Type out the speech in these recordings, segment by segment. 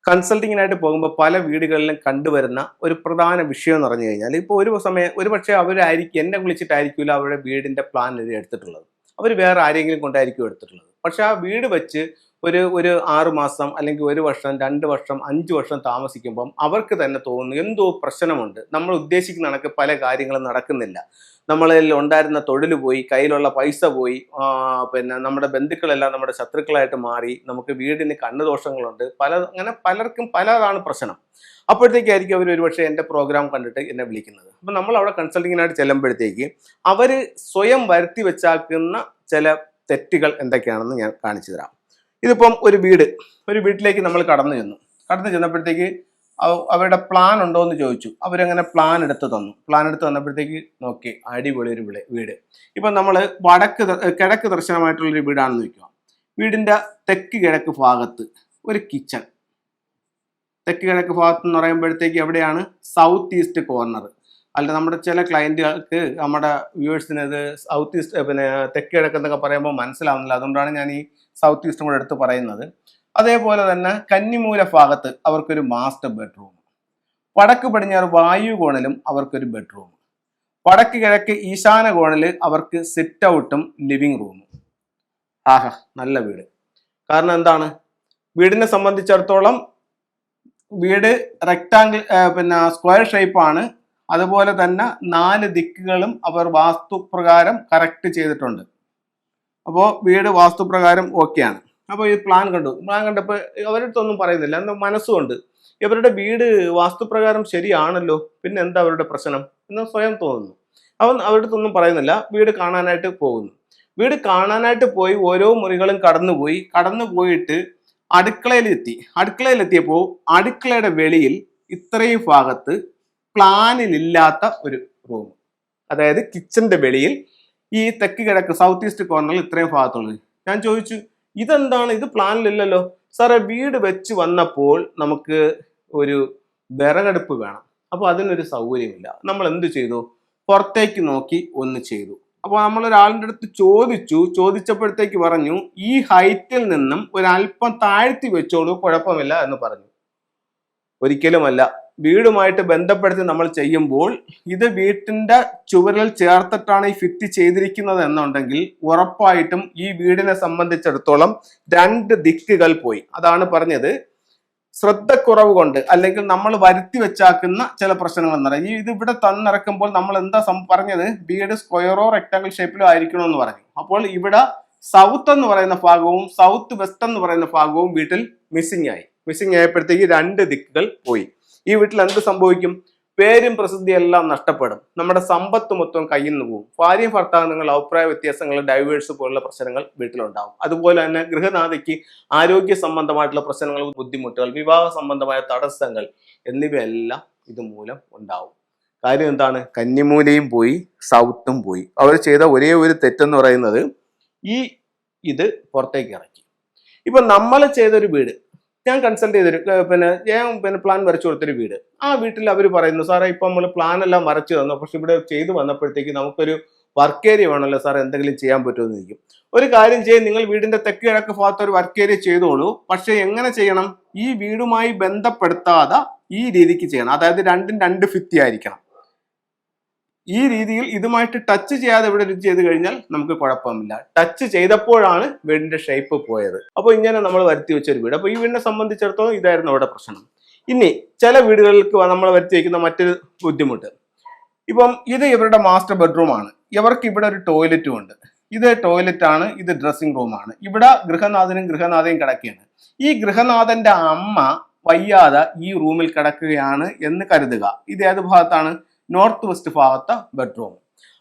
കൺസൾട്ടിങ്ങിനായിട്ട് പോകുമ്പോൾ പല വീടുകളിലും കണ്ടുവരുന്ന ഒരു പ്രധാന വിഷയം എന്ന് പറഞ്ഞു കഴിഞ്ഞാൽ, ഇപ്പോൾ ഒരു പക്ഷേ അവരായിരിക്കും എന്നെ വിളിച്ചിട്ടായിരിക്കില്ല അവരുടെ വീടിന്റെ പ്ലാൻ എടുത്തിട്ടുള്ളത്. അവർ വേറെ ആരെങ്കിലും കൊണ്ടായിരിക്കും എടുത്തിട്ടുള്ളത്. പക്ഷെ ആ വീട് വെച്ച് ഒരു ഒരു 6 മാസം അല്ലെങ്കിൽ 1 വർഷം 2 വർഷം 5 വർഷം താമസിക്കുമ്പം അവർക്ക് തന്നെ തോന്നുന്നു എന്തോ പ്രശ്നമുണ്ട്, നമ്മൾ ഉദ്ദേശിക്കുന്ന കണക്ക് പല കാര്യങ്ങളും നടക്കുന്നില്ല, നമ്മളിൽ ഉണ്ടായിരുന്ന തൊഴിൽ പോയി, കയ്യിലുള്ള പൈസ പോയി, പിന്നെ നമ്മുടെ ബന്ധുക്കളെല്ലാം നമ്മുടെ ശത്രുക്കളായിട്ട് മാറി, നമുക്ക് വീടിന് കണ്ണുദോഷങ്ങളുണ്ട്, അങ്ങനെ പലർക്കും പലതാണ് പ്രശ്നം. അപ്പോഴത്തേക്കായിരിക്കും അവർ ഒരുപക്ഷെ എൻ്റെ പ്രോഗ്രാം കണ്ടിട്ട് എന്നെ വിളിക്കുന്നത്. അപ്പം നമ്മൾ അവിടെ കൺസൾട്ടിങ്ങിനായിട്ട് ചെല്ലുമ്പോഴത്തേക്ക് അവർ സ്വയം വരുത്തി വെച്ചാക്കുന്ന ചില തെറ്റുകൾ എന്തൊക്കെയാണെന്ന് ഞാൻ കാണിച്ചു തരാം. ഇതിപ്പം ഒരു വീട്ടിലേക്ക് നമ്മൾ കടന്നു ചെന്നപ്പോഴത്തേക്ക് അവരുടെ പ്ലാൻ ഉണ്ടോ എന്ന് ചോദിച്ചു. അവരങ്ങനെ പ്ലാൻ എടുത്ത് തന്നപ്പോഴത്തേക്ക് നോക്കി, അടിപൊളി ഒരു വീട്. ഇപ്പം നമ്മൾ കിഴക്ക് ദർശനമായിട്ടുള്ളൊരു വീടാണെന്ന് വയ്ക്കുക. വീടിൻ്റെ തെക്ക് കിഴക്ക് ഭാഗത്ത് ഒരു കിച്ചൺ. തെക്ക് കിഴക്ക് ഭാഗത്ത് എന്ന് പറയുമ്പോഴത്തേക്ക് എവിടെയാണ്? South east corner. അല്ല, നമ്മുടെ ചില ക്ലയൻറ്റുകൾക്ക്, നമ്മുടെ വ്യൂവേഴ്സിന് ഇത് സൗത്ത് ഈസ്റ്റ് തെക്ക് കിഴക്ക് എന്നൊക്കെ പറയുമ്പോൾ മനസ്സിലാവുന്നില്ല. അതുകൊണ്ടാണ് ഞാൻ ഈ സൗത്ത് ഈസ്റ്റും കൂടെ എടുത്ത് പറയുന്നത്. അതേപോലെ തന്നെ കന്നിമൂല ഭാഗത്ത് അവർക്കൊരു മാസ്റ്റർ ബെഡ്റൂം. വടക്ക് പടിഞ്ഞാറ് വായു കോണിലും അവർക്കൊരു ബെഡ്റൂം. വടക്ക് കിഴക്ക് ഈശാന കോണിൽ അവർക്ക് സിറ്റ് ഔട്ടും ലിവിങ് റൂമും. ആഹാ, നല്ല വീട്. കാരണം എന്താണ്? വീടിനെ സംബന്ധിച്ചിടത്തോളം വീട് റെക്ടാങ്കിൾ സ്ക്വയർ ഷേപ്പാണ്. അതുപോലെ തന്നെ 4 ദിക്കുകളും അവർ വാസ്തുപ്രകാരം കറക്റ്റ് ചെയ്തിട്ടുണ്ട്. അപ്പോൾ വീട് വാസ്തുപ്രകാരം ഓക്കെയാണ്. അപ്പോൾ ഈ പ്ലാൻ കണ്ടപ്പോൾ അവരുടെ അടുത്തൊന്നും പറയുന്നില്ല, എന്താ മനസ്സുകൊണ്ട് ഇവരുടെ വീട് വാസ്തുപ്രകാരം ശരിയാണല്ലോ, പിന്നെ എന്താ അവരുടെ പ്രശ്നം എന്ന് സ്വയം തോന്നുന്നു. അവരുടെ അടുത്തൊന്നും പറയുന്നില്ല. വീട് കാണാനായിട്ട് പോകുന്നു. വീട് കാണാനായിട്ട് പോയി ഓരോ മുറികളും കടന്നുപോയിട്ട് അടുക്കളയിലെത്തിയപ്പോൾ അടുക്കളയുടെ വെളിയിൽ ഇത്രയും ഭാഗത്ത് പ്ലാനിലില്ലാത്ത ഒരു റൂം. അതായത് കിച്ചന്റെ വെളിയിൽ ഈ തെക്ക് കിഴക്ക് സൗത്ത് ഈസ്റ്റ് കോർണറിൽ ഇത്രയും ഭാഗത്തുള്ളത്. ഞാൻ ചോദിച്ചു, ഇതെന്താണ്, ഇത് പ്ലാനിലില്ലല്ലോ സാറേ? വീട് വെച്ച് വന്നപ്പോൾ നമുക്ക് ഒരു വിറകടുപ്പ് വേണം, അപ്പോൾ അതിനൊരു സൗകര്യമില്ല. നമ്മൾ എന്ത് ചെയ്തു? പുറത്തേക്ക് നോക്കി ഒന്ന് ചെയ്തു. അപ്പോൾ നമ്മൾ ഒരാളിൻ്റെ അടുത്ത് ചോദിച്ചപ്പോഴത്തേക്ക് പറഞ്ഞു, ഈ ഹൈറ്റിൽ നിന്നും ഒരല്പം താഴ്ത്തി വെച്ചോളൂ, കുഴപ്പമില്ല എന്ന് പറഞ്ഞു. ഒരിക്കലുമല്ല. വീടുമായിട്ട് ബന്ധപ്പെടുത്തി നമ്മൾ ചെയ്യുമ്പോൾ ഇത് വീട്ടിന്റെ ചുവരിൽ ചേർത്തിട്ടാണ് ഈ ഫിറ്റ് ചെയ്തിരിക്കുന്നത് എന്നുണ്ടെങ്കിൽ ഉറപ്പായിട്ടും ഈ വീടിനെ സംബന്ധിച്ചിടത്തോളം 2 ദിക്കുകൾ പോയി. അതാണ് പറഞ്ഞത്, ശ്രദ്ധക്കുറവ് കൊണ്ട് അല്ലെങ്കിൽ നമ്മൾ വരുത്തി വെച്ചാക്കുന്ന ചില പ്രശ്നങ്ങൾ എന്ന് പറയും. ഇത് ഇവിടെ തന്നിറക്കുമ്പോൾ നമ്മൾ എന്താ പറഞ്ഞത്? വീട് സ്ക്വയറോ റെക്ടാങ്കിൾ ഷേപ്പിലോ ആയിരിക്കണമെന്ന് പറഞ്ഞു. അപ്പോൾ ഇവിടെ സൗത്ത് എന്ന് പറയുന്ന ഭാഗവും സൗത്ത് വെസ്റ്റ് എന്ന് പറയുന്ന ഭാഗവും വീട്ടിൽ മിസ്സിംഗ് ആയപ്പോഴത്തേക്ക് 2 ദിക്കുകൾ പോയി. ഈ വീട്ടിൽ എന്ത് സംഭവിക്കും? പേരും പ്രസിദ്ധിയും എല്ലാം നഷ്ടപ്പെടും. നമ്മുടെ സമ്പത്ത് മൊത്തം കയ്യിൽ നിന്ന് പോകും. ഭാര്യയും ഭർത്താവും നിങ്ങൾ അഭിപ്രായ വ്യത്യാസങ്ങൾ, ഡൈവേഴ്സ് പോലുള്ള പ്രശ്നങ്ങൾ വീട്ടിലുണ്ടാവും. അതുപോലെ തന്നെ ഗൃഹനാഥയ്ക്ക് ആരോഗ്യ സംബന്ധമായിട്ടുള്ള പ്രശ്നങ്ങൾ, ബുദ്ധിമുട്ടുകൾ, വിവാഹ സംബന്ധമായ തടസ്സങ്ങൾ എന്നിവയെല്ലാം ഇതുമൂലം ഉണ്ടാവും. കാര്യം എന്താണ്? കന്നിമൂലയും പോയി, സൗത്തും പോയി. അവർ ചെയ്ത ഒരേ ഒരു തെറ്റെന്ന് പറയുന്നത് ഇത് പുറത്തേക്ക് ഇറക്കി. ഇപ്പൊ നമ്മൾ ചെയ്തൊരു വീട്, ഞാൻ കൺസൾട്ട് ചെയ്തൊരു പ്ലാൻ വരച്ചു കൊടുത്തൊരു വീട്, ആ വീട്ടിൽ അവർ പറയുന്നു, സാറേ ഇപ്പം നമ്മൾ പ്ലാൻ എല്ലാം വരച്ചു തന്നു, പക്ഷെ ഇവിടെ ചെയ്തു വന്നപ്പോഴത്തേക്ക് നമുക്കൊരു വർക്ക് ഏരിയ വേണമല്ലോ സാർ, എന്തെങ്കിലും ചെയ്യാൻ പറ്റുമെന്ന് ചോദിക്കും. ഒരു കാര്യം ചെയ്യും, നിങ്ങൾ വീടിന്റെ തെക്ക് കിഴക്ക് ഭാഗത്ത് ഒരു വർക്ക് ഏരിയ ചെയ്തോളൂ, പക്ഷെ എങ്ങനെ ചെയ്യണം? ഈ വീടുമായി ബന്ധപ്പെടുത്താതെ ഈ രീതിക്ക് ചെയ്യണം. അതായത് 2 ഫിത്തി ആയിരിക്കണം. ഈ രീതിയിൽ ഇതുമായിട്ട് ടച്ച് ചെയ്യാതെ ഇവിടെ ചെയ്ത് കഴിഞ്ഞാൽ നമുക്ക് കുഴപ്പമില്ല. ടച്ച് ചെയ്തപ്പോഴാണ് വീടിന്റെ ഷേപ്പ് പോയത്. അപ്പോൾ ഇങ്ങനെ നമ്മൾ വരുത്തി വെച്ചൊരു വീട്. അപ്പോൾ ഈ വീടിനെ സംബന്ധിച്ചിടത്തോളം ഇതായിരുന്നു അവിടെ പ്രശ്നം. ഇനി ചില വീടുകൾക്ക് നമ്മൾ വരുത്തി വയ്ക്കുന്ന മറ്റൊരു ബുദ്ധിമുട്ട്, ഇപ്പം ഇത് ഇവരുടെ മാസ്റ്റർ ബെഡ്റൂം ആണ്. ഇവർക്ക് ഇവിടെ ഒരു ടോയ്ലറ്റും ഉണ്ട്. ഇത് ടോയ്ലറ്റ് ആണ്, ഇത് ഡ്രസ്സിംഗ് റൂമാണ്. ഇവിടെ ഗൃഹനാഥനും കിടക്കുകയാണ്. ഈ ഗൃഹനാഥന്റെ അമ്മ വയ്യാതെ ഈ റൂമിൽ കിടക്കുകയാണ് എന്ന് കരുതുക. ഇത് ഏത് ഭാഗത്താണ്? നോർത്ത് വെസ്റ്റ് ഭാഗത്തെ ബെഡ്റൂം.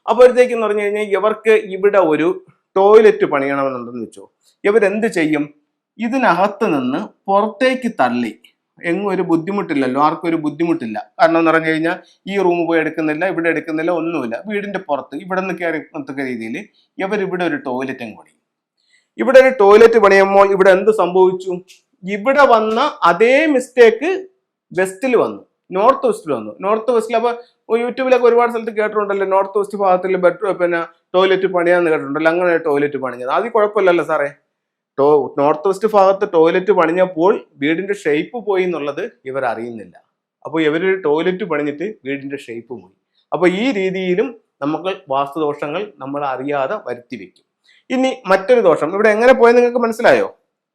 അപ്പോഴത്തേക്കെന്ന് പറഞ്ഞു കഴിഞ്ഞാൽ ഇവർക്ക് ഇവിടെ ഒരു ടോയ്ലറ്റ് പണിയണമെന്നുണ്ടെന്ന് വെച്ചോ. ഇവരെന്ത് ചെയ്യും? ഇതിനകത്ത് നിന്ന് പുറത്തേക്ക് തള്ളി, എങ്ങും ഒരു ബുദ്ധിമുട്ടില്ലല്ലോ, ആർക്കും ഒരു ബുദ്ധിമുട്ടില്ല. കാരണം എന്ന് പറഞ്ഞു കഴിഞ്ഞാൽ ഈ റൂം പോയി എടുക്കുന്നില്ല, ഇവിടെ എടുക്കുന്നില്ല, ഒന്നുമില്ല. വീടിന്റെ പുറത്ത് ഇവിടെ നിന്ന് കയറി എത്തക്ക രീതിയിൽ ഇവരിവിടെ ഒരു ടോയ്ലറ്റും പണി. ഇവിടെ ഒരു ടോയ്ലറ്റ് പണിയുമ്പോൾ ഇവിടെ എന്ത് സംഭവിച്ചു? ഇവിടെ വന്ന അതേ മിസ്റ്റേക്ക് വെസ്റ്റിൽ വന്നു, നോർത്ത് വെസ്റ്റിൽ വന്നു. നോർത്ത് വെസ്റ്റിൽ അപ്പോൾ യൂട്യൂബിലൊക്കെ ഒരുപാട് സ്ഥലത്ത് കേട്ടിട്ടുണ്ടല്ലോ, നോർത്ത് വെസ്റ്റ് ഭാഗത്തിൽ ടോയ്ലറ്റ് പണിയാന്ന് കേട്ടിട്ടുണ്ടല്ലോ. അങ്ങനെ ടോയ്ലറ്റ് പണിഞ്ഞത് അത് കുഴപ്പമില്ലല്ലോ സാറേ. നോർത്ത് വെസ്റ്റ് ഭാഗത്ത് ടോയ്ലറ്റ് പണിഞ്ഞപ്പോൾ വീടിന്റെ ഷേപ്പ് പോയി എന്നുള്ളത് ഇവർ അറിയുന്നില്ല. അപ്പോൾ ഇവരൊരു ടോയ്ലറ്റ് പണിഞ്ഞിട്ട് വീടിന്റെ ഷേപ്പ് പോയി. അപ്പോൾ ഈ രീതിയിലും നമുക്ക് വാസ്തുദോഷങ്ങൾ നമ്മൾ അറിയാതെ വരുത്തി വെക്കും. ഇനി മറ്റൊരു ദോഷം ഇവിടെ എങ്ങനെ പോയെന്ന് നിങ്ങൾക്ക് മനസ്സിലായോ?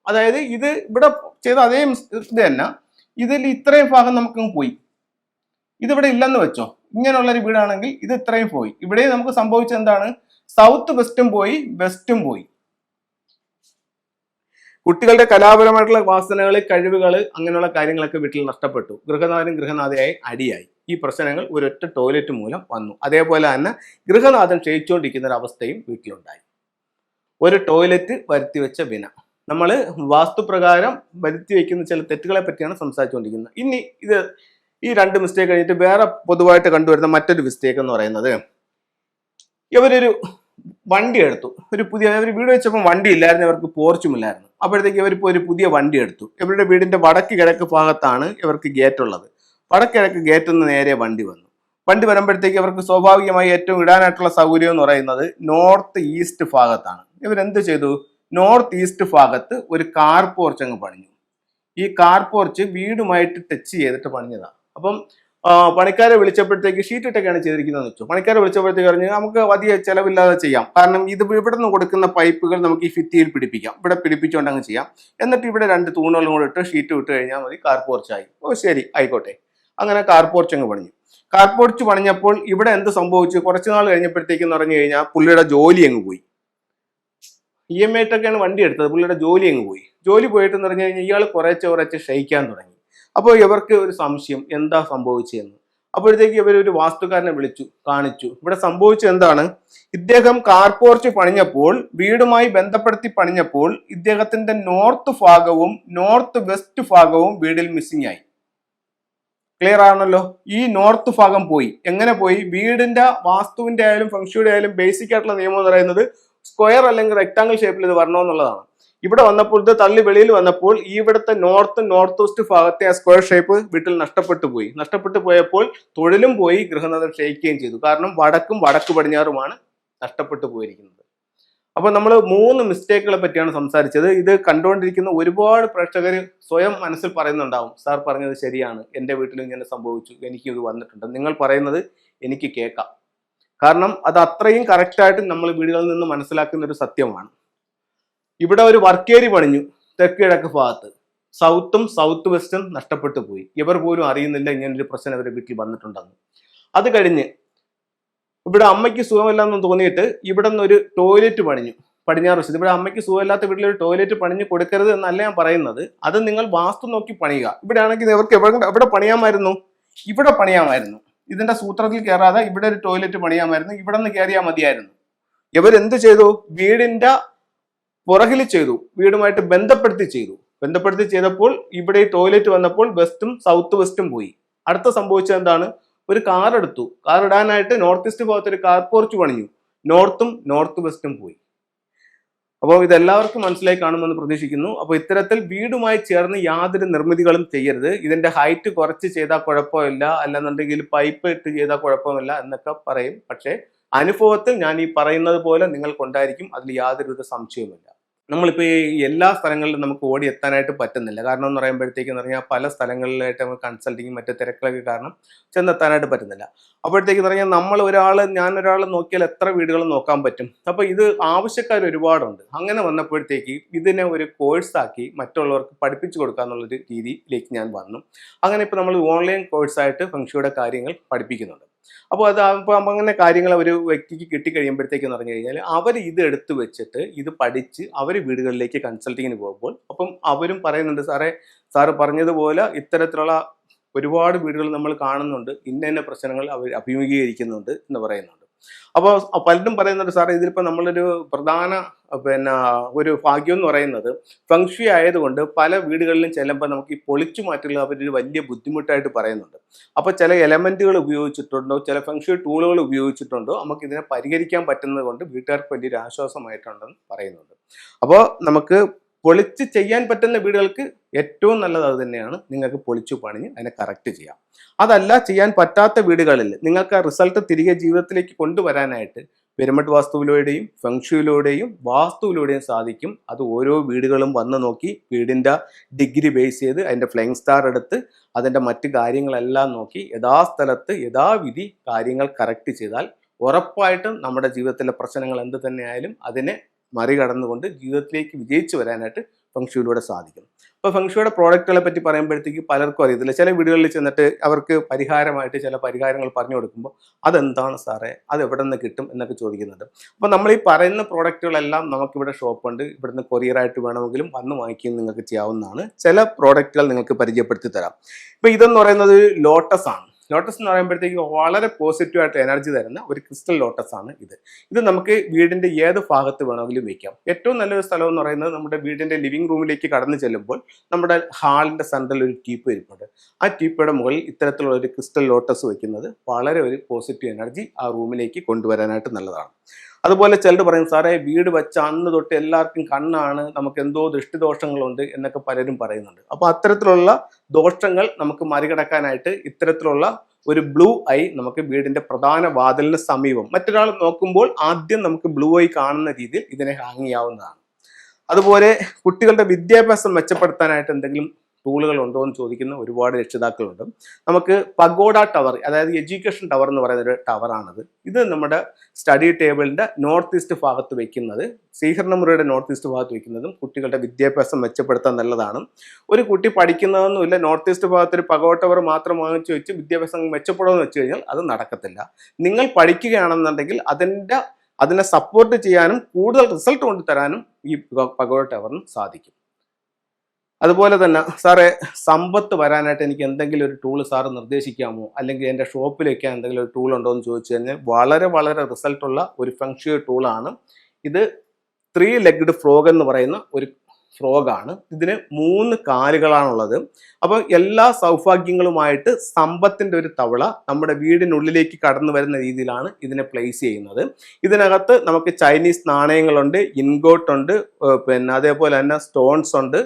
അതായത് ഇത് ഇവിടെ ചെയ്ത അതേ ഇത് തന്നെ, ഇതിൽ ഇത്രയും ഭാഗം നമുക്കങ്ങ് പോയി. ഇതിവിടെ ഇല്ലെന്ന് വെച്ചോ, ഇങ്ങനെയുള്ള ഒരു വീടാണെങ്കിൽ ഇത് ഇത്രയും പോയി. ഇവിടെ നമുക്ക് സംഭവിച്ചത് എന്താണ്? സൗത്ത് വെസ്റ്റും പോയി, വെസ്റ്റും പോയി. കുട്ടികളുടെ കലാപരമായിട്ടുള്ള വാസനകൾ, കഴിവുകൾ, അങ്ങനെയുള്ള കാര്യങ്ങളൊക്കെ വീട്ടിൽ നഷ്ടപ്പെട്ടു. ഗൃഹനാഥനും ഗൃഹനാഥയായി അടിയായി. ഈ പ്രശ്നങ്ങൾ ഒരൊറ്റ ടോയ്ലറ്റ് മൂലം വന്നു. അതേപോലെ തന്നെ ഗൃഹനാഥൻ ക്ഷയിച്ചുകൊണ്ടിരിക്കുന്ന ഒരു അവസ്ഥയും വീട്ടിലുണ്ടായി. ഒരു ടോയ്ലറ്റ് വരുത്തി വെച്ച വിന. നമ്മൾ വാസ്തുപ്രകാരം വരുത്തി വെക്കുന്ന ചില തെറ്റുകളെ പറ്റിയാണ് സംസാരിച്ചുകൊണ്ടിരിക്കുന്നത്. ഇനി ഈ രണ്ട് മിസ്റ്റേക്ക് കഴിഞ്ഞിട്ട് വേറെ പൊതുവായിട്ട് കണ്ടുവരുന്ന മറ്റൊരു മിസ്റ്റേക്ക് എന്ന് പറയുന്നത്, ഇവരൊരു വണ്ടി എടുത്തു. ഒരു വീട് വെച്ചപ്പോൾ വണ്ടി ഇല്ലായിരുന്നു, ഇവർക്ക് പോർച്ചുമില്ലായിരുന്നു. അപ്പോഴത്തേക്ക് ഇവരിപ്പോൾ ഒരു പുതിയ വണ്ടി എടുത്തു. ഇവരുടെ വീടിന്റെ വടക്ക് കിഴക്ക് ഭാഗത്താണ് ഇവർക്ക് ഗേറ്റ് ഉള്ളത്. വടക്ക് കിഴക്ക് ഗേറ്റിൽ നിന്ന് നേരെ വണ്ടി വന്നു. വണ്ടി വരുമ്പോഴത്തേക്ക് അവർക്ക് സ്വാഭാവികമായി ഏറ്റവും ഇടാനായിട്ടുള്ള സൗകര്യം എന്ന് പറയുന്നത് നോർത്ത് ഈസ്റ്റ് ഭാഗത്താണ്. ഇവരെന്ത് ചെയ്തു? നോർത്ത് ഈസ്റ്റ് ഭാഗത്ത് ഒരു കാർ പോർച്ച് അങ്ങ് പണിഞ്ഞു. ഈ കാർ പോർച്ച് വീടുമായിട്ട് ടച്ച് ചെയ്തിട്ട് പണിഞ്ഞതാണ്. അപ്പം പണിക്കാരെ വിളിച്ചപ്പോഴത്തേക്ക് ഷീറ്റ് ഇട്ടൊക്കെയാണ് ചെയ്തിരിക്കുന്നതെന്ന് വെച്ചു. പണിക്കാരെ വിളിച്ചപ്പോഴത്തേക്ക് പറഞ്ഞ് നമുക്ക് വലിയ ചിലവില്ലാതെ ചെയ്യാം, കാരണം ഇത് ഇവിടെ നിന്ന് കൊടുക്കുന്ന പൈപ്പുകൾ നമുക്ക് ഈ ഭിത്തിയിൽ പിടിപ്പിക്കാം, ഇവിടെ പിടിപ്പിച്ചുകൊണ്ട് അങ്ങ് ചെയ്യാം, എന്നിട്ട് ഇവിടെ 2 തൂണുകളും കൂടെ ഇട്ട് ഷീറ്റ് ഇട്ട് കഴിഞ്ഞാൽ മതി, കാർ പോർച്ചായി. ഓ ശരി, ആയിക്കോട്ടെ. അങ്ങനെ കാർ പോർച്ച് അങ്ങ് പണിഞ്ഞു. കാർ പോർച്ച് പണിഞ്ഞപ്പോൾ ഇവിടെ എന്ത് സംഭവിച്ചു? കുറച്ച് നാൾ കഴിഞ്ഞപ്പോഴത്തേക്കെന്ന് പറഞ്ഞു കഴിഞ്ഞാൽ പുള്ളിയുടെ ജോലി അങ്ങ് പോയി. EMI ഇട്ടൊക്കെയാണ് വണ്ടി എടുത്തത്, പുള്ളിയുടെ ജോലി അങ്ങ് പോയി. ജോലി പോയിട്ടെന്ന് പറഞ്ഞു കഴിഞ്ഞാൽ ഇയാൾ കുറച്ച് ക്ഷയിക്കാൻ തുടങ്ങി. അപ്പോൾ ഇവർക്ക് ഒരു സംശയം, എന്താ സംഭവിച്ചതെന്ന്. അപ്പോഴത്തേക്ക് ഇവരൊരു വാസ്തുകാരനെ വിളിച്ചു, കാണിച്ചു. ഇവിടെ സംഭവിച്ചത് എന്താണ്? ഇദ്ദേഹം കാർ പോർച്ച് പണിഞ്ഞപ്പോൾ, വീടുമായി ബന്ധപ്പെടുത്തി പണിഞ്ഞപ്പോൾ, ഇദ്ദേഹത്തിന്റെ നോർത്ത് ഭാഗവും നോർത്ത് വെസ്റ്റ് ഭാഗവും വീടിൽ മിസ്സിംഗ് ആയി. ക്ലിയർ ആണല്ലോ? ഈ നോർത്ത് ഭാഗം പോയി. എങ്ങനെ പോയി? വീടിന്റെ വാസ്തുവിന്റെ ആയാലും ഫംഗ്ഷയുടെ ആയാലും ബേസിക് ആയിട്ടുള്ള നിയമം എന്ന് പറയുന്നത് സ്ക്വയർ അല്ലെങ്കിൽ റെക്ടാങ്കിൾ ഷേപ്പിൽ ഇത് വരണമെന്നുള്ളതാണ്. ഇവിടെ വന്നപ്പോൾ, ഇത് തള്ളി വെളിയിൽ വന്നപ്പോൾ, ഇവിടുത്തെ നോർത്ത് വെസ്റ്റ് ഭാഗത്തെ ആ സ്ക്വയർ ഷേപ്പ് വീട്ടിൽ നഷ്ടപ്പെട്ടു പോയപ്പോൾ തൊഴിലും പോയി, ഗൃഹനാഥൻ ക്ഷയിക്കുകയും ചെയ്തു. കാരണം വടക്ക് പടിഞ്ഞാറുമാണ് നഷ്ടപ്പെട്ടു പോയിരിക്കുന്നത്. അപ്പൊ നമ്മൾ 3 മിസ്റ്റേക്കുകളെ പറ്റിയാണ് സംസാരിച്ചത്. ഇത് കണ്ടുകൊണ്ടിരിക്കുന്ന ഒരുപാട് പ്രേക്ഷകർ സ്വയം മനസ്സിൽ പറയുന്നുണ്ടാവും, സാർ പറഞ്ഞത് ശരിയാണ്, എൻ്റെ വീട്ടിലും ഇങ്ങനെ സംഭവിച്ചു, എനിക്കും ഇത് വന്നിട്ടുണ്ട്. നിങ്ങൾ പറയുന്നത് എനിക്ക് കേൾക്കാം, കാരണം അത് അത്രയും കറക്റ്റായിട്ട് നമ്മൾ വീടുകളിൽ നിന്ന് മനസ്സിലാക്കുന്ന ഒരു സത്യമാണ്. ഇവിടെ ഒരു വർക്കേരി പണിഞ്ഞു തെക്ക് കിഴക്ക് ഭാഗത്ത്, സൗത്ത് വെസ്റ്റും നഷ്ടപ്പെട്ടു പോയി. ഇവർ പോലും അറിയുന്നില്ല ഇങ്ങനൊരു പ്രശ്നം ഇവരുടെ വീട്ടിൽ വന്നിട്ടുണ്ടെന്ന്. അത് കഴിഞ്ഞ് ഇവിടെ അമ്മയ്ക്ക് സുഖമില്ലെന്ന് തോന്നിയിട്ട് ഇവിടെ നിന്ന് ഒരു ടോയ്ലറ്റ് പണിഞ്ഞു പടിഞ്ഞാറ് വശത്ത്. ഇവിടെ അമ്മയ്ക്ക് സുഖമില്ലാത്ത വീട്ടിലൊരു ടോയ്ലറ്റ് പണിഞ്ഞ് കൊടുക്കരുത് എന്നല്ല ഞാൻ പറയുന്നത്, അത് നിങ്ങൾ വാസ്തു നോക്കി പണിയുക. ഇവിടെ ആണെങ്കിൽ ഇവർക്ക് എവിടെ പണിയാമായിരുന്നു? ഇവിടെ പണിയാമായിരുന്നു. ഇതിന്റെ സൂത്രത്തിൽ കയറാതെ ഇവിടെ ഒരു ടോയ്ലറ്റ് പണിയാമായിരുന്നു, ഇവിടെ നിന്ന് കയറിയാൽ മതിയായിരുന്നു. ഇവരെന്ത് ചെയ്തു? വീടിന്റെ പുറകിൽ ചെയ്തു, വീടുമായിട്ട് ബന്ധപ്പെടുത്തി ചെയ്തപ്പോൾ ഇവിടെ ടോയ്ലറ്റ് വന്നപ്പോൾ സൗത്ത് വെസ്റ്റും പോയി. അടുത്ത സംഭവിച്ചത് എന്താണ്? ഒരു കാർ എടുത്തു, കാർ ഇടാനായിട്ട് നോർത്ത് ഈസ്റ്റ് ഭാഗത്ത് ഒരു കാർ പോർച്ച് പണിഞ്ഞു, നോർത്ത് വെസ്റ്റും പോയി. അപ്പോൾ ഇതെല്ലാവർക്കും മനസ്സിലായി കാണുമെന്ന് പ്രതീക്ഷിക്കുന്നു. അപ്പോൾ ഇത്തരത്തിൽ വീടുമായി ചേർന്ന് യാതൊരു നിർമ്മിതികളും ചെയ്യരുത്. ഇതിന്റെ ഹൈറ്റ് കുറച്ച് ചെയ്താൽ കുഴപ്പമില്ല, അല്ലെന്നുണ്ടെങ്കിൽ പൈപ്പ് ഇട്ട് ചെയ്താൽ കുഴപ്പമില്ല എന്നൊക്കെ പറയും. പക്ഷേ അനുഭവത്തിൽ ഞാൻ ഈ പറയുന്നത് പോലെ നിങ്ങൾക്കുണ്ടായിരിക്കും, അതിൽ യാതൊരുവിധ സംശയവുമില്ല. നമ്മളിപ്പോൾ ഈ എല്ലാ സ്ഥലങ്ങളിലും നമുക്ക് ഓടി എത്താനായിട്ട് പറ്റുന്നില്ല. കാരണം എന്ന് പറയുമ്പോഴത്തേക്കെന്ന് പറഞ്ഞാൽ പല സ്ഥലങ്ങളിലായിട്ട് നമുക്ക് കൺസൾട്ടിങ്ങും മറ്റു തിരക്കുകളൊക്കെ കാരണം ചെന്നെത്താനായിട്ട് പറ്റുന്നില്ല. അപ്പോഴത്തേക്കെന്ന് പറഞ്ഞാൽ ഞാനൊരാൾ നോക്കിയാൽ എത്ര വീടുകൾ നോക്കാൻ പറ്റും? അപ്പോൾ ഇത് ആവശ്യക്കാർ ഒരുപാടുണ്ട്. അങ്ങനെ വന്നപ്പോഴത്തേക്ക് ഇതിനെ ഒരു കോഴ്സാക്കി മറ്റുള്ളവർക്ക് പഠിപ്പിച്ചു കൊടുക്കുക എന്നുള്ളൊരു രീതിയിലേക്ക് ഞാൻ വന്നു. അങ്ങനെ ഇപ്പോൾ നമ്മൾ ഓൺലൈൻ കോഴ്സായിട്ട് ഫംഗ്ഷയുടെ കാര്യങ്ങൾ പഠിപ്പിക്കുന്നുണ്ട്. അപ്പോൾ അങ്ങനെ കാര്യങ്ങൾ ഒരു വ്യക്തിക്ക് കിട്ടിക്കഴിയുമ്പോഴത്തേക്കെന്ന് പറഞ്ഞു കഴിഞ്ഞാൽ അവർ ഇത് എടുത്തു വെച്ചിട്ട് ഇത് പഠിച്ച് അവർ വീടുകളിലേക്ക് കൺസൾട്ടിങ്ങിന് പോകുമ്പോൾ അപ്പം അവരും പറയുന്നുണ്ട്, സാറ് പറഞ്ഞതുപോലെ ഇത്തരത്തിലുള്ള ഒരുപാട് വീടുകൾ നമ്മൾ കാണുന്നുണ്ട്, ഇന്ന പ്രശ്നങ്ങൾ അവർ അഭിമുഖീകരിക്കുന്നുണ്ട് എന്ന് പറയുന്നുണ്ട്. അപ്പോൾ പലരും പറയുന്നുണ്ട്, സാറേ ഇതിലിപ്പോൾ നമ്മളൊരു പ്രധാന ഒരു ഭാഗ്യം എന്ന് പറയുന്നത് ഫംഗ്ഷി ആയതുകൊണ്ട് പല വീടുകളിലും ചെല്ലുമ്പോൾ നമുക്ക് ഈ പൊളിച്ചു മാറ്റുകൾ അവരൊരു വലിയ ബുദ്ധിമുട്ടായിട്ട് പറയുന്നുണ്ട്. അപ്പോൾ ചില എലമെന്റുകൾ ഉപയോഗിച്ചിട്ടുണ്ടോ, ചില ഫംഗ്ഷി ടൂളുകൾ ഉപയോഗിച്ചിട്ടുണ്ടോ, നമുക്ക് ഇതിനെ പരിഹരിക്കാൻ പറ്റുന്നത് കൊണ്ട് വീട്ടുകാർക്ക് വലിയൊരു ആശ്വാസമായിട്ടുണ്ടെന്ന് പറയുന്നുണ്ട്. അപ്പോൾ നമുക്ക് പൊളിച്ച് ചെയ്യാൻ പറ്റുന്ന വീടുകൾക്ക് ഏറ്റവും നല്ലത് അത് തന്നെയാണ്. നിങ്ങൾക്ക് പൊളിച്ചു പണിഞ്ഞ് അതിനെ കറക്റ്റ് ചെയ്യാം. അതല്ല ചെയ്യാൻ പറ്റാത്ത വീടുകളിൽ നിങ്ങൾക്ക് ആ റിസൾട്ട് തിരികെ ജീവിതത്തിലേക്ക് കൊണ്ടുവരാനായിട്ട് പിരമിഡ് വാസ്തുവിലൂടെയും ഫെങ്ഷുയിലൂടെയും വാസ്തുവിലൂടെയും സാധിക്കും. അത് ഓരോ വീടുകളും വന്ന് നോക്കി വീടിൻ്റെ ഡിഗ്രി ബേസ് ചെയ്ത് അതിൻ്റെ ഫ്ലൈങ് സ്റ്റാർ എടുത്ത് അതിൻ്റെ മറ്റ് കാര്യങ്ങളെല്ലാം നോക്കി യഥാസ്ഥലത്ത് യഥാവിധി കാര്യങ്ങൾ കറക്റ്റ് ചെയ്താൽ ഉറപ്പായിട്ടും നമ്മുടെ ജീവിതത്തിലെ പ്രശ്നങ്ങൾ എന്ത് തന്നെയായാലും അതിനെ മറികടന്നുകൊണ്ട് ജീവിതത്തിലേക്ക് വിജയിച്ചു വരാനായിട്ട് ഫെങ്ഷുയിലൂടെ സാധിക്കും. അപ്പോൾ ഫെങ്ഷുയുടെ പ്രോഡക്റ്റുകളെ പറ്റി പറയുമ്പോഴത്തേക്ക് പലർക്കും അറിയത്തില്ല. ചില വീടുകളിൽ ചെന്നിട്ട് അവർക്ക് പരിഹാരമായിട്ട് ചില പരിഹാരങ്ങൾ പറഞ്ഞു കൊടുക്കുമ്പോൾ അതെന്താണ് സാറേ, അത് എവിടെ നിന്ന് കിട്ടും എന്നൊക്കെ ചോദിക്കുന്നുണ്ട്. അപ്പോൾ നമ്മൾ ഈ പറയുന്ന പ്രോഡക്റ്റുകളെല്ലാം നമുക്കിവിടെ ഷോപ്പുണ്ട്, ഇവിടുന്ന് കൊറിയറായിട്ട് വേണമെങ്കിലും വന്ന് വാങ്ങിക്കുകയും നിങ്ങൾക്ക് ചെയ്യാവുന്നതാണ്. ചില പ്രോഡക്റ്റുകൾ നിങ്ങൾക്ക് പരിചയപ്പെടുത്തി തരാം. ഇപ്പോൾ ഇതെന്ന് പറയുന്നത് ലോട്ടസ് ആണ്. ലോട്ടസ് എന്ന് പറയുമ്പോഴത്തേക്ക് വളരെ പോസിറ്റീവായിട്ട് എനർജി തരുന്ന ഒരു ക്രിസ്റ്റൽ ലോട്ടസ് ആണ് ഇത് നമുക്ക് വീടിൻ്റെ ഏത് ഭാഗത്ത് വേണമെങ്കിലും വയ്ക്കാം. ഏറ്റവും നല്ലൊരു സ്ഥലം എന്ന് പറയുന്നത് നമ്മുടെ വീടിൻ്റെ ലിവിംഗ് റൂമിലേക്ക് കടന്നു ചെല്ലുമ്പോൾ നമ്മുടെ ഹാളിൻ്റെ സെൻറ്ററിൽ ഒരു ടീപ്പ് ഇരിപ്പുണ്ട്. ആ ടീപ്പയുടെ മുകളിൽ ഇത്തരത്തിലുള്ള ഒരു ക്രിസ്റ്റൽ ലോട്ടസ് വയ്ക്കുന്നത് വളരെ ഒരു പോസിറ്റീവ് എനർജി ആ റൂമിലേക്ക് കൊണ്ടുവരാനായിട്ട് നല്ലതാണ്. അതുപോലെ ചിലർ പറയും സാറേ വീട് വെച്ച അന്ന് തൊട്ട് എല്ലാവർക്കും കണ്ണാണ്, നമുക്ക് എന്തോ ദൃഷ്ടിദോഷങ്ങളുണ്ട് എന്നൊക്കെ പലരും പറയുന്നുണ്ട്. അപ്പോൾ അത്തരത്തിലുള്ള ദോഷങ്ങൾ നമുക്ക് മറികടക്കാനായിട്ട് ഇത്തരത്തിലുള്ള ഒരു ബ്ലൂ ഐ നമുക്ക് വീടിന്റെ പ്രധാന വാതിലിന് സമീപം മറ്റൊരാൾ നോക്കുമ്പോൾ ആദ്യം നമുക്ക് ബ്ലൂ ഐ കാണുന്ന രീതിയിൽ ഇതിനെ ഹാങ് ചെയ്യാവുന്നതാണ്. അതുപോലെ കുട്ടികളുടെ വിദ്യാഭ്യാസം മെച്ചപ്പെടുത്താനായിട്ട് എന്തെങ്കിലും ടൂളുകൾ ഉണ്ടോ എന്ന് ചോദിക്കുന്ന ഒരുപാട് രക്ഷിതാക്കളുണ്ട്. നമുക്ക് പഗോഡ ടവർ, അതായത് എഡ്യൂക്കേഷൻ ടവർ എന്ന് പറയുന്ന ഒരു ടവറാണിത്. ഇത് നമ്മുടെ സ്റ്റഡി ടേബിളിൻ്റെ നോർത്ത് ഈസ്റ്റ് ഭാഗത്ത് വയ്ക്കുന്നത്, സ്വീകരണമുറിയുടെ നോർത്ത് ഈസ്റ്റ് ഭാഗത്ത് വയ്ക്കുന്നതും കുട്ടികളുടെ വിദ്യാഭ്യാസം മെച്ചപ്പെടുത്താൻ നല്ലതാണ്. ഒരു കുട്ടി പഠിക്കുന്നതൊന്നുമില്ല, നോർത്ത് ഈസ്റ്റ് ഭാഗത്ത് ഒരു പഗോഡ ടവർ മാത്രം വാങ്ങിച്ചു വെച്ച് വിദ്യാഭ്യാസം മെച്ചപ്പെടുമെന്ന് വെച്ച് കഴിഞ്ഞാൽ അത് നടക്കത്തില്ല. നിങ്ങൾ പഠിക്കുകയാണെന്നുണ്ടെങ്കിൽ അതിനെ സപ്പോർട്ട് ചെയ്യാനും കൂടുതൽ റിസൾട്ട് കൊണ്ടുതരാനും ഈ പഗോഡ ടവറിന് സാധിക്കും. അതുപോലെ തന്നെ സാറേ സമ്പത്ത് വരാനായിട്ട് എനിക്ക് എന്തെങ്കിലും ഒരു ടൂൾ സാറ് നിർദ്ദേശിക്കാമോ, അല്ലെങ്കിൽ എൻ്റെ ഷോപ്പിൽ വയ്ക്കാൻ എന്തെങ്കിലും ഒരു ടൂൾ ഉണ്ടോ എന്ന് ചോദിച്ചു കഴിഞ്ഞാൽ വളരെ വളരെ റിസൾട്ടുള്ള ഒരു ഫെങ്ഷുയി ടൂളാണ് ഇത്. 3 legged ഫ്രോഗ് എന്ന് പറയുന്ന ഒരു ഫ്രോഗാണ്. ഇതിന് 3 കാലുകളാണുള്ളത്. അപ്പോൾ എല്ലാ സൗഭാഗ്യങ്ങളുമായിട്ട് സമ്പത്തിൻ്റെ ഒരു തവള നമ്മുടെ വീടിനുള്ളിലേക്ക് കടന്നു വരുന്ന രീതിയിലാണ് ഇതിനെ പ്ലേസ് ചെയ്യുന്നത്. ഇതിനകത്ത് നമുക്ക് ചൈനീസ് നാണയങ്ങളുണ്ട്, ഇൻഗോട്ട് ഉണ്ട്, പിന്നെ അതേപോലെ തന്നെ സ്റ്റോൺസ് ഉണ്ട്,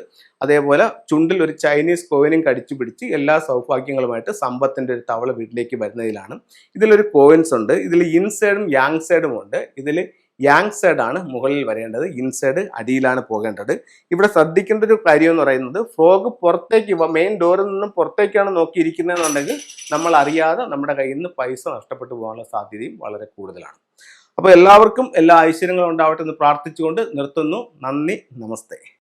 അതേപോലെ ചുണ്ടിൽ ഒരു ചൈനീസ് കോയിനും കടിച്ചു പിടിച്ച് എല്ലാ സൗഭാഗ്യങ്ങളുമായിട്ട് സമ്പത്തിൻ്റെ ഒരു തവള വീട്ടിലേക്ക് വരുന്നതിലാണ്. ഇതിലൊരു കോയിൻസ് ഉണ്ട്, ഇതിൽ ഇൻസൈഡും യാങ് സൈഡും ഉണ്ട്. ഇതിൽ യാങ് സൈഡ് ആണ് മുകളിൽ വരേണ്ടത്, ഇൻസൈഡ് അടിയിലാണ് പോകേണ്ടത്. ഇവിടെ ശ്രദ്ധിക്കേണ്ട ഒരു കാര്യം എന്ന് പറയുന്നത് ഫ്രോഗ് പുറത്തേക്ക് മെയിൻ ഡോറിൽ നിന്നും പുറത്തേക്കാണ് നോക്കിയിരിക്കുന്നതെന്നുണ്ടെങ്കിൽ നമ്മൾ അറിയാതെ നമ്മുടെ കയ്യിൽ നിന്ന് പൈസ നഷ്ടപ്പെട്ടു പോകാനുള്ള സാധ്യതയും വളരെ കൂടുതലാണ്. അപ്പോൾ എല്ലാവർക്കും എല്ലാ ഐശ്വര്യങ്ങളും ഉണ്ടാവട്ടെ എന്ന് പ്രാർത്ഥിച്ചുകൊണ്ട് നിർത്തുന്നു. നന്ദി, നമസ്തേ.